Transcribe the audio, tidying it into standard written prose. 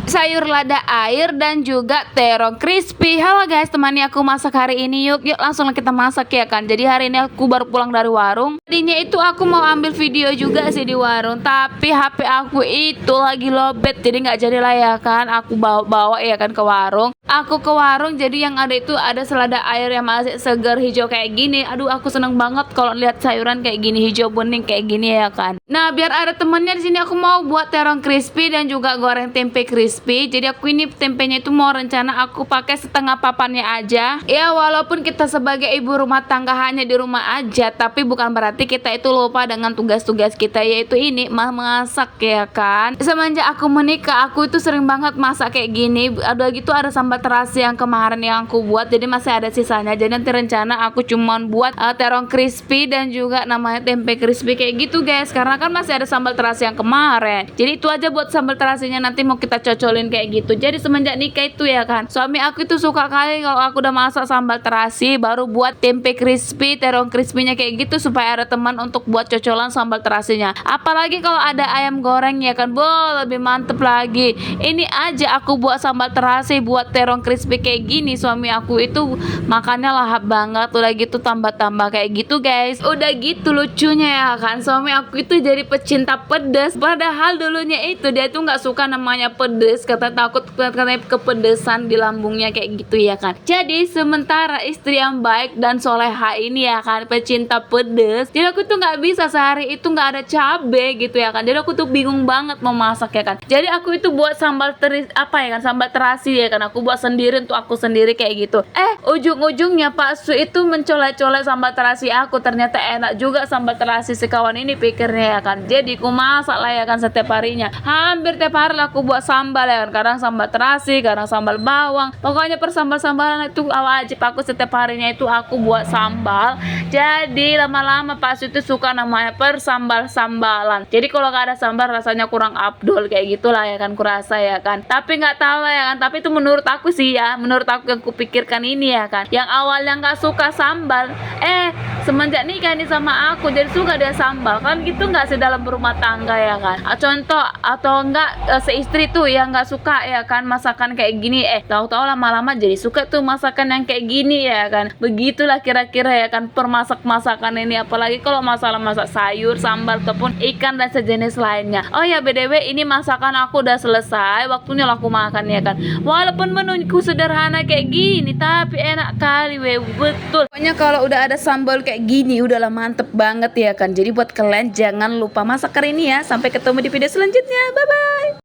sayur lada air dan juga terong crispy. Halo guys, temani aku masak hari ini. Yuk langsung kita masak ya kan. Jadi hari ini aku baru pulang dari warung. Tadinya itu aku mau ambil video juga sih di warung, tapi HP aku itu lagi lowbat, jadi nggak jadi lah ya kan. Aku bawa ya kan ke warung. Aku ke warung, jadi yang ada itu ada selada air yang masih segar hijau kayak gini. Aduh, aku seneng banget kalau lihat sayuran kayak gini hijau bening kayak gini ya kan. Nah, biar ada temennya di sini aku mau buat terong crispy dan juga goreng tempe crispy. Jadi aku ini tempenya itu mau rencana aku pakai setengah papannya aja. Ya, walaupun kita sebagai ibu rumah tangga hanya di rumah aja, tapi bukan berarti kita itu lupa dengan tugas-tugas kita, yaitu ini masak ya kan. Semenjak aku menikah, aku itu sering banget masak kayak gini. Ada gitu, ada sambal terasi yang kemarin yang aku buat, jadi masih ada sisanya. Jadi nanti rencana aku cuman buat terong crispy dan juga namanya tempe crispy kayak gitu guys, karena kan masih ada sambal terasi yang kemarin. Jadi itu aja buat sambal terasinya, nanti mau kita cocolin kayak gitu. Jadi semenjak nikah itu ya kan, suami aku itu suka kali kalau aku udah masak sambal terasi baru buat tempe crispy, terong crispy-nya kayak gitu, supaya ada teman untuk buat cocolan sambal terasinya. Apalagi kalau ada ayam goreng ya kan, lebih mantep lagi. Ini aja aku buat sambal terasi, buat terong crispy kayak gini, suami aku itu makannya lahap banget. Udah gitu tambah-tambah kayak gitu guys. Udah gitu lucunya ya kan, suami aku itu jadi pecinta pedas, padahal dulunya itu dia tuh nggak suka namanya pedas, takut katanya kepedesan di lambungnya kayak gitu ya kan. Jadi sementara istri yang baik dan soleha ini ya kan pecinta pedas, jadi aku tuh nggak bisa sehari itu nggak ada cabe gitu ya kan. Jadi aku tuh bingung banget mau masak ya kan. Jadi aku itu buat sambal sambal terasi ya kan, aku buat sendiri untuk aku sendiri kayak gitu. Ujung-ujungnya Pak Su itu mencolek-colek sambal terasi aku, ternyata enak juga sambal terasi si kawan ini pikirnya ya kan. Jadi aku masak lah ya kan setiap harinya, hampir tiap hari lah aku buat sambal ya kan. Kadang sambal terasi, kadang sambal bawang, pokoknya persambal-sambalan itu wajib aku setiap harinya itu aku buat sambal. Jadi lama-lama Pak Su itu suka namanya persambal-sambalan. Jadi kalau gak ada sambal rasanya kurang abdol kayak gitulah ya kan, kurasa ya kan. Tapi nggak tahu lah ya kan, tapi itu menurut aku sih ya, menurut aku yang kupikirkan ini ya kan, yang awalnya nggak suka sambal, semenjak nikah ini sama aku jadi suka dia sambal kan gitu, nggak sih dalam berumah tangga ya kan. Contoh atau enggak seistri tuh yang nggak suka ya kan masakan kayak gini, tahu-tahu lama-lama jadi suka tuh masakan yang kayak gini ya kan. Begitulah kira-kira ya kan masakan ini, apalagi kalau masalah masak sayur, sambal ataupun ikan dan sejenis lainnya. Oh ya BTW, ini masakan aku udah selesai, waktunya aku makan ya kan. Walaupun menuku sederhana kayak gini tapi enak kali betul. Pokoknya kalau udah ada sambal kayak gini udahlah mantep banget ya kan. Jadi buat kalian jangan lupa masak hari ini ya. Sampai ketemu di video selanjutnya, bye bye.